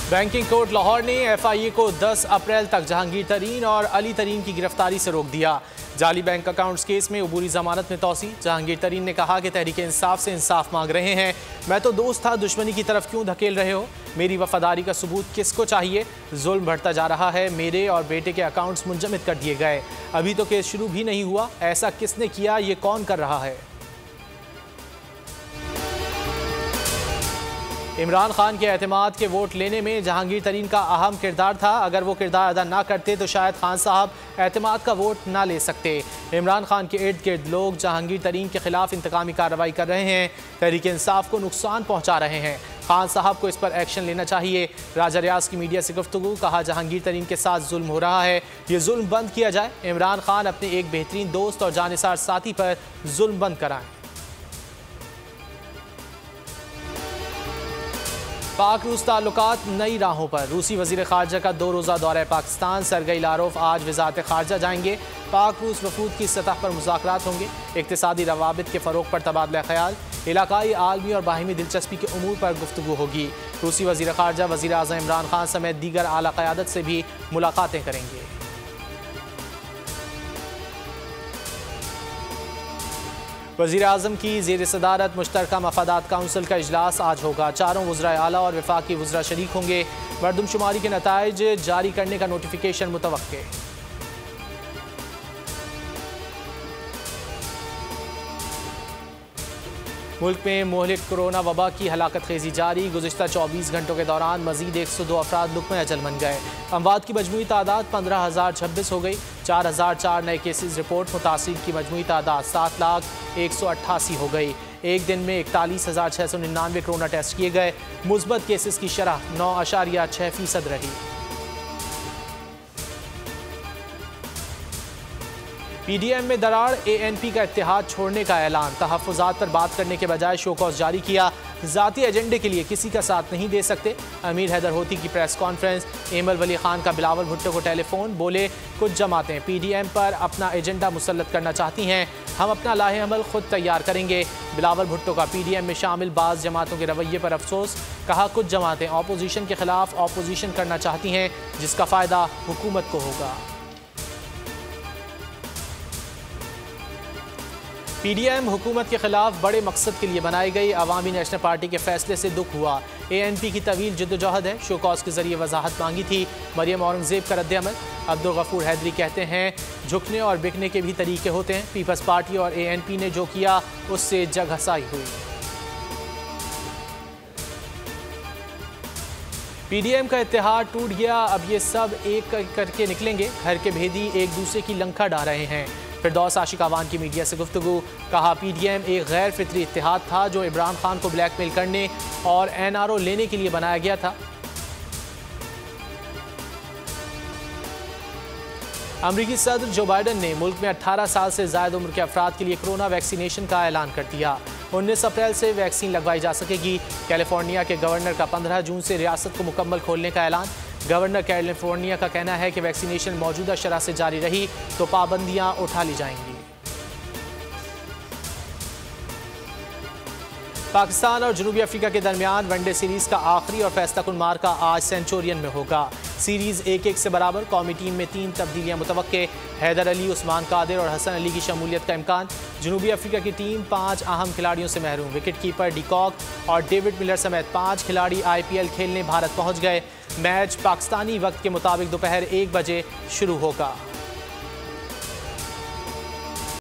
Banking court Lahore ने FIA को 10 अप्रैल तक जहांगीर तरीन और अली तरीन की गिरफ्तारी से रोक दिया। जाली बैंक अकाउंट्स केस में अबूरी जमानत में तौसी। जहांगीर तरीन ने कहा कि तहरीक इंसाफ से इंसाफ मांग रहे हैं। मैं तो दोस्त था, दुश्मनी की तरफ क्यों धकेल रहे हो? मेरी वफादारी का सबूत किसको चाहिए? जुल्म बढ़ता जा रहा है। मेरे और बेटे के अकाउंट्स मुंजमद कर दिए गए। अभी तो केस शुरू भी नहीं हुआ। ऐसा किसने किया? ये कौन कर रहा है? इमरान खान के एतमाद के वोट लेने में जहांगीर तरीन का अहम किरदार था। अगर वो किरदार अदा ना करते तो शायद खान साहब एतमाद का वोट ना ले सकते। इमरान खान के इर्द गिर्द लोग जहांगीर तरीन के खिलाफ इंतकामी कार्रवाई कर रहे हैं, तहरीक इंसाफ को नुकसान पहुंचा रहे हैं। खान साहब को इस पर एक्शन लेना चाहिए। राजा रियाज की मीडिया से गुफ्तगू। कहा, जहांगीर तरीन के साथ जुल्म हो रहा है, ये जुल्म बंद किया जाए। इमरान खान अपने एक बेहतरीन दोस्त और जानिसार साथी पर जुल्म बंद कराएं। पाक रूस ताल्लुकात नई राहों पर। रूसी वज़ीर ख़ारजा का 2 रोज़ा दौरा पाकिस्तान। सरगई लारोफ आज वज़ारत ख़ारजा जाएंगे। पाक रूस वफूद की सतह पर मुज़ाकरात होंगे। इक़्तिसादी रवाबित के फ़रोग़ पर तबादला ख़याल, इलाकाई, आलमी और बाहिमी दिलचस्पी के उमूर पर गुफ्तगू होगी। रूसी वज़ीर ख़ारजा वज़ीर आज़म इमरान खान समेत दीगर आला क़यादत से भी मुलाकातें करेंगे। वज़ीर आज़म की ज़ेर सदारत मुश्तरका मफादात काउंसिल का इजलास आज होगा। चारों वज़राए आला और वफाकी वज़रा शरीक होंगे। मरदमशुमारी के नताइज जारी करने का नोटिफिकेशन मुतवक्के। मुल्क में मोहलिक कोरोना वबा की हलाकत खेजी जारी। गुज़िश्ता 24 घंटों के दौरान मज़ीद 102 अफराद लुक़्मे अजल बन गए। अमवात की मजमूई तादाद 15,026 हो गई। 4,004 नए केसेस रिपोर्ट। मुतासिरीन की मजमूई तादाद 7,188 हो गई। एक दिन में 41,699 कोरोना टेस्ट किए गए। मुस्बत केसेस की शरह 9.6% रही। PDM में दरार। ANP का इत्तेहाद छोड़ने का ऐलान। तहफ़्फ़ुज़ात पर बात करने के बजाय शोकॉज जारी किया। ज़ाती एजेंडे के लिए किसी का साथ नहीं दे सकते। अमीर हैदर होती की प्रेस कॉन्फ्रेंस। एमल वली खान का बिलावल भुट्टो को टेलीफोन। बोले, कुछ जमातें PDM पर अपना एजेंडा मुसल्लत करना चाहती हैं। हम अपना लाहे अमल खुद तैयार करेंगे। बिलावल भुट्टो का PDM में शामिल बाज़ जमातों के रवैये पर अफसोस। कहा, कुछ जमातें अपोजिशन के खिलाफ अपोजिशन करना चाहती हैं, जिसका फ़ायदा हुकूमत को होगा। PDM हुकूमत के खिलाफ बड़े मकसद के लिए बनाई गई। अवामी नेशनल पार्टी के फैसले से दुख हुआ। ANP की तवील जद्दोजहद है। शोकॉज के जरिए वजाहत मांगी थी। मरियम औरंगजेब का रद्द-ए-अमल। अब्दुल गफूर हैदरी कहते हैं, झुकने और बिकने के भी तरीके होते हैं। पीपल्स पार्टी और ANP ने जो किया उससे जग हसाई हुई। PDM का इत्तेहाद टूट गया। अब ये सब एक करके निकलेंगे। घर के भेदी एक दूसरे की लंका डाल रहे हैं। फिरदौस आशिक आवान की मीडिया से गुफ्तगू। कहा, PDM एक गैर फितरी इत्तेहाद था जो इमरान खान को ब्लैकमेल करने और NRO लेने के लिए बनाया गया था। अमरीकी सदर जो बाइडन ने मुल्क में 18 साल से ज़ायद उम्र के अफराद के लिए कोरोना वैक्सीनेशन का ऐलान कर दिया। 19 अप्रैल से वैक्सीन लगवाई जा सकेगी। कैलिफोर्निया के गवर्नर का 15 जून से रियासत को मुकम्मल खोलने का ऐलान। गवर्नर कैलिफोर्निया का कहना है कि वैक्सीनेशन मौजूदा शरह से जारी रही तो पाबंदियां उठा ली जाएंगी। पाकिस्तान और जनूबी अफ्रीका के दरमियान वनडे सीरीज का आखिरी और फैसलाकुन मार्का आज सेंचुरियन में होगा। सीरीज 1-1 से बराबर। कौमी टीम में 3 तब्दीलियां मुतवक्के। हैदर अली, उस्मान कादिर और हसन अली की शमूलियत का इम्कान। जनूबी अफ्रीका की टीम 5 अहम खिलाड़ियों से महरूम। विकेट कीपर डिकॉक और डेविड मिलर समेत 5 खिलाड़ी IPL खेलने भारत पहुंच गए। मैच पाकिस्तानी वक्त के मुताबिक दोपहर 1 बजे शुरू होगा।